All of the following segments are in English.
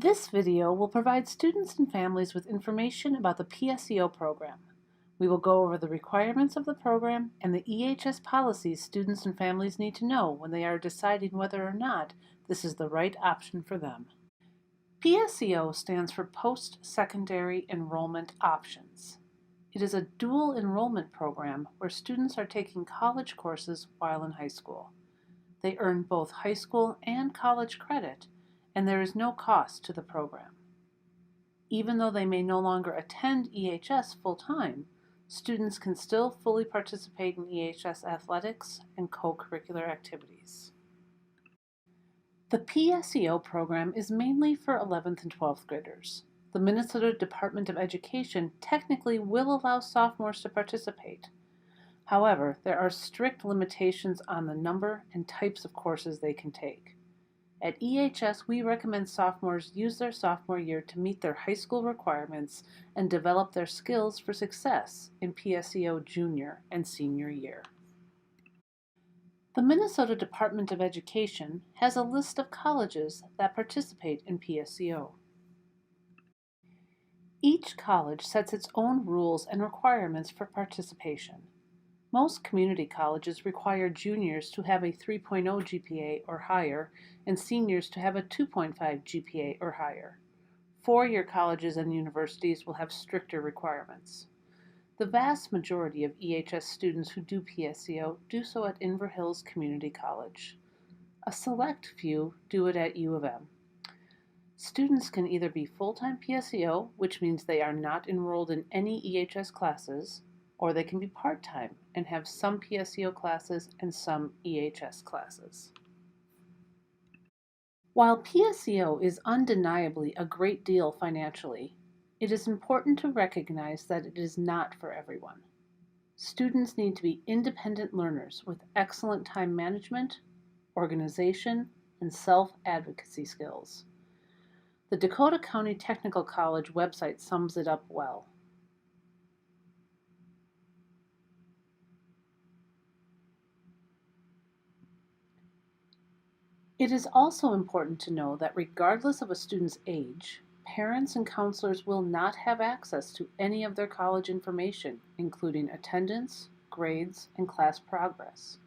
This video will provide students and families with information about the PSEO program. We will go over the requirements of the program and the EHS policies students and families need to know when they are deciding whether or not this is the right option for them. PSEO stands for Post-Secondary Enrollment Options. It is a dual enrollment program where students are taking college courses while in high school. They earn both high school and college credit, and there is no cost to the program. Even though they may no longer attend EHS full-time, students can still fully participate in EHS athletics and co-curricular activities. The PSEO program is mainly for 11th and 12th graders. The Minnesota Department of Education technically will allow sophomores to participate. However, there are strict limitations on the number and types of courses they can take. At EHS, we recommend sophomores use their sophomore year to meet their high school requirements and develop their skills for success in PSEO junior and senior year. The Minnesota Department of Education has a list of colleges that participate in PSEO. Each college sets its own rules and requirements for participation. Most community colleges require juniors to have a 3.0 GPA or higher and seniors to have a 2.5 GPA or higher. Four-year colleges and universities will have stricter requirements. The vast majority of EHS students who do PSEO do so at Inver Hills Community College. A select few do it at U of M. Students can either be full-time PSEO, which means they are not enrolled in any EHS classes, or they can be part-time and have some PSEO classes and some EHS classes. While PSEO is undeniably a great deal financially, it is important to recognize that it is not for everyone. Students need to be independent learners with excellent time management, organization, and self-advocacy skills. The Dakota County Technical College website sums it up well. It is also important to know that regardless of a student's age, parents and counselors will not have access to any of their college information, including attendance, grades, and class progress.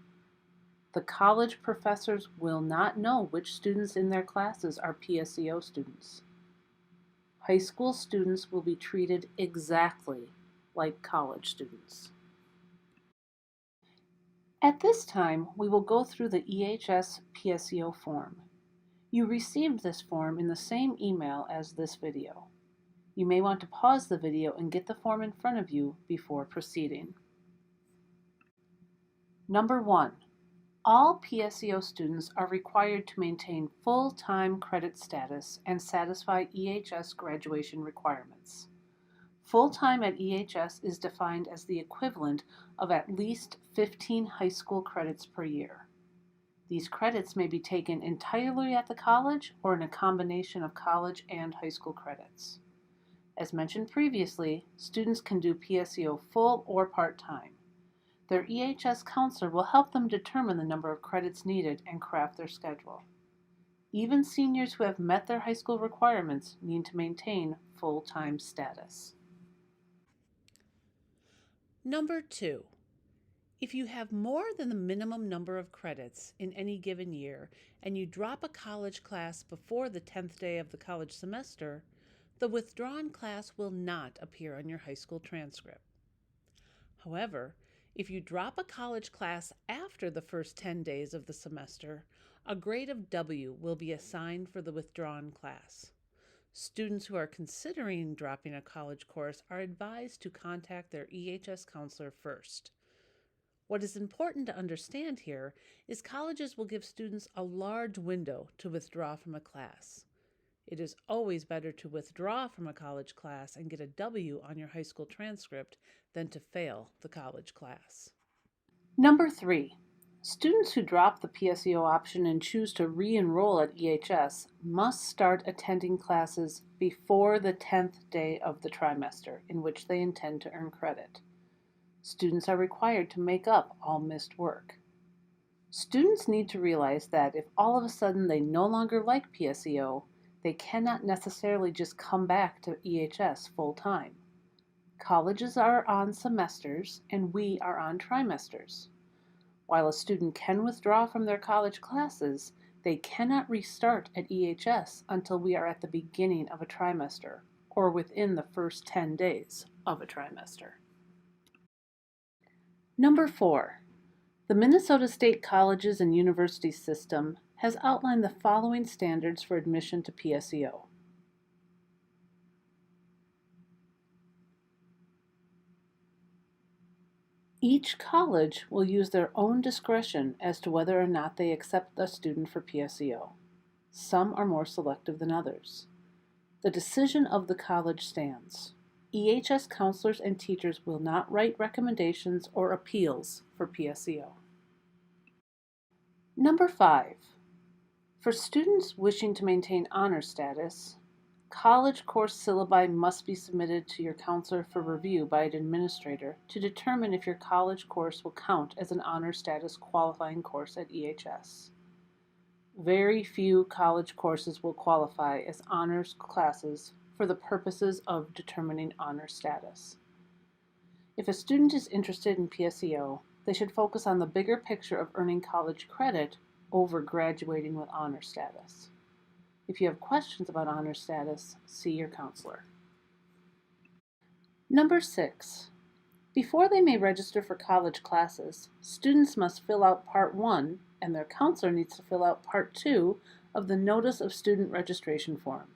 The college professors will not know which students in their classes are PSEO students. High school students will be treated exactly like college students. At this time, we will go through the EHS PSEO form. You received this form in the same email as this video. You may want to pause the video and get the form in front of you before proceeding. Number 1. All PSEO students are required to maintain full-time credit status and satisfy EHS graduation requirements. Full-time at EHS is defined as the equivalent of at least 15 high school credits per year. These credits may be taken entirely at the college or in a combination of college and high school credits. As mentioned previously, students can do PSEO full or part-time. Their EHS counselor will help them determine the number of credits needed and craft their schedule. Even seniors who have met their high school requirements need to maintain full-time status. Number 2. If you have more than the minimum number of credits in any given year and you drop a college class before the 10th day of the college semester, the withdrawn class will not appear on your high school transcript. However, if you drop a college class after the first 10 days of the semester, a grade of W will be assigned for the withdrawn class. Students who are considering dropping a college course are advised to contact their EHS counselor first. What is important to understand here is colleges will give students a large window to withdraw from a class. It is always better to withdraw from a college class and get a W on your high school transcript than to fail the college class. Number 3. Students who drop the PSEO option and choose to re-enroll at EHS must start attending classes before the 10th day of the trimester in which they intend to earn credit. Students are required to make up all missed work. Students need to realize that if all of a sudden they no longer like PSEO, They cannot necessarily just come back to EHS full time. Colleges are on semesters and we are on trimesters. While a student can withdraw from their college classes, they cannot restart at EHS until we are at the beginning of a trimester or within the first 10 days of a trimester. Number 4. The Minnesota State Colleges and Universities System has outlined the following standards for admission to PSEO. Each college will use their own discretion as to whether or not they accept a student for PSEO. Some are more selective than others. The decision of the college stands. EHS counselors and teachers will not write recommendations or appeals for PSEO. Number 5. For students wishing to maintain honor status, college course syllabi must be submitted to your counselor for review by an administrator to determine if your college course will count as an honor status qualifying course at EHS. Very few college courses will qualify as honors classes for the purposes of determining honor status. If a student is interested in PSEO, they should focus on the bigger picture of earning college credit over graduating with honor status. If you have questions about honor status, see your counselor. Number 6. Before they may register for college classes, students must fill out Part 1 and their counselor needs to fill out Part 2 of the Notice of Student Registration form.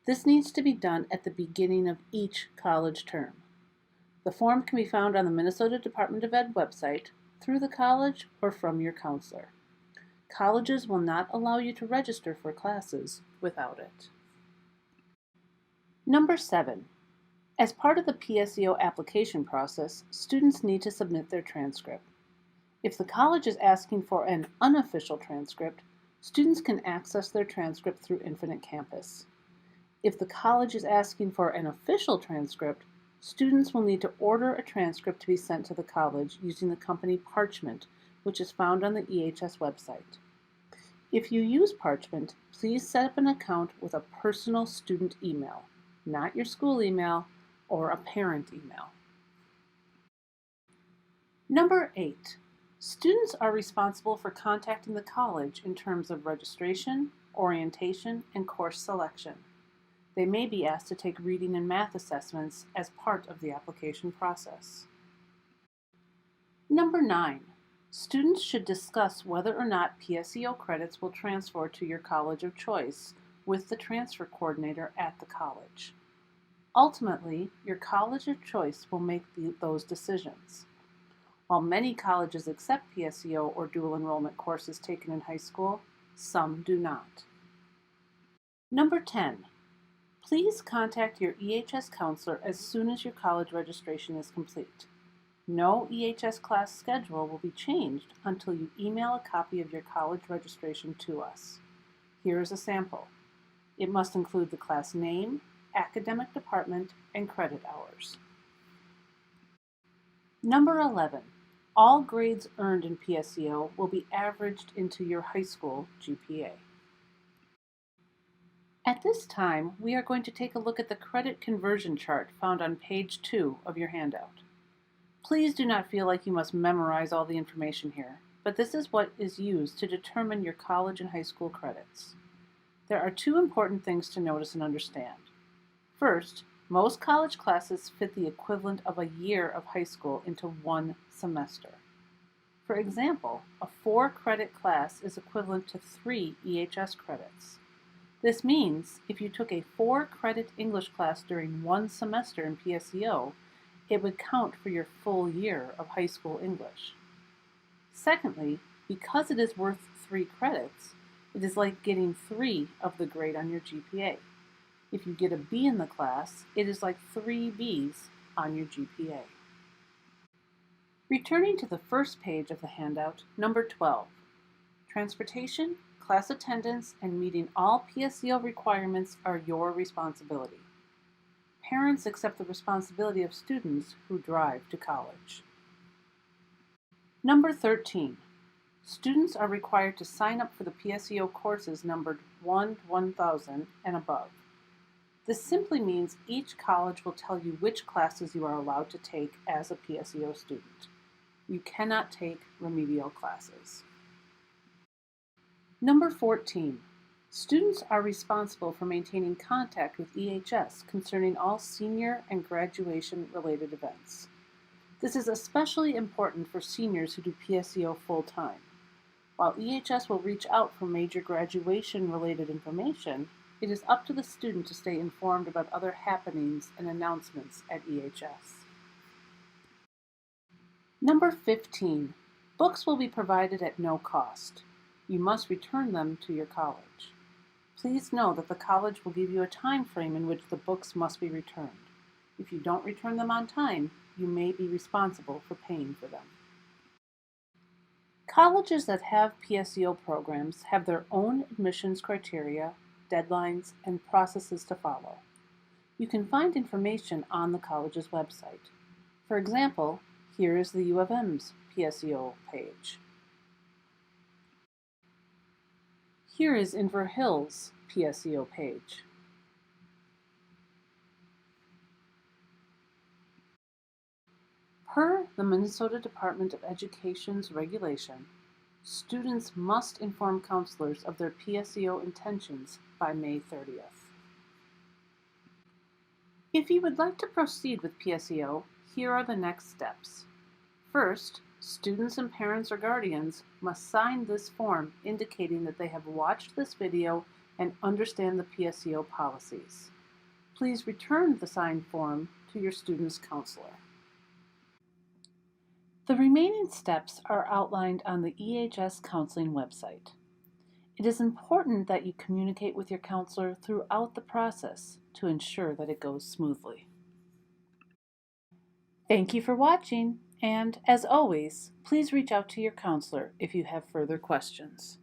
This needs to be done at the beginning of each college term. The form can be found on the Minnesota Department of Ed website, through the college, or from your counselor. Colleges will not allow you to register for classes without it. Number 7. As part of the PSEO application process, students need to submit their transcript. If the college is asking for an unofficial transcript, students can access their transcript through Infinite Campus. If the college is asking for an official transcript, students will need to order a transcript to be sent to the college using the company Parchment, which is found on the EHS website. If you use Parchment, please set up an account with a personal student email, not your school email or a parent email. Number 8. Students are responsible for contacting the college in terms of registration, orientation, and course selection. They may be asked to take reading and math assessments as part of the application process. Number 9. Students should discuss whether or not PSEO credits will transfer to your college of choice with the transfer coordinator at the college. Ultimately, your college of choice will make those decisions. While many colleges accept PSEO or dual enrollment courses taken in high school, some do not. Number 10. Please contact your EHS counselor as soon as your college registration is complete. No EHS class schedule will be changed until you email a copy of your college registration to us. Here is a sample. It must include the class name, academic department, and credit hours. Number 11. All grades earned in PSEO will be averaged into your high school GPA. At this time, we are going to take a look at the credit conversion chart found on page 2 of your handout. Please do not feel like you must memorize all the information here, but this is what is used to determine your college and high school credits. There are 2 important things to notice and understand. First, most college classes fit the equivalent of a year of high school into one semester. For example, a 4-credit class is equivalent to 3 EHS credits. This means if you took a 4-credit English class during one semester in PSEO, it would count for your full year of high school English. Secondly, because it is worth 3 credits, it is like getting 3 of the grade on your GPA. If you get a B in the class, it is like 3 Bs on your GPA. Returning to the first page of the handout, number 12. Transportation, class attendance, and meeting all PSEO requirements are your responsibility. Parents accept the responsibility of students who drive to college. Number 13. Students are required to sign up for the PSEO courses numbered 1 to 1,000 and above. This simply means each college will tell you which classes you are allowed to take as a PSEO student. You cannot take remedial classes. Number 14. Students are responsible for maintaining contact with EHS concerning all senior and graduation-related events. This is especially important for seniors who do PSEO full-time. While EHS will reach out for major graduation-related information, it is up to the student to stay informed about other happenings and announcements at EHS. Number 15. Books will be provided at no cost. You must return them to your college. Please know that the college will give you a time frame in which the books must be returned. If you don't return them on time, you may be responsible for paying for them. Colleges that have PSEO programs have their own admissions criteria, deadlines, and processes to follow. You can find information on the college's website. For example, here is the U of M's PSEO page. Here is Inver Hill's PSEO page. Per the Minnesota Department of Education's regulation, students must inform counselors of their PSEO intentions by May 30th. If you would like to proceed with PSEO, here are the next steps. First, students and parents or guardians must sign this form indicating that they have watched this video and understand the PSEO policies. Please return the signed form to your student's counselor. The remaining steps are outlined on the EHS counseling website. It is important that you communicate with your counselor throughout the process to ensure that it goes smoothly. Thank you for watching, and as always, please reach out to your counselor if you have further questions.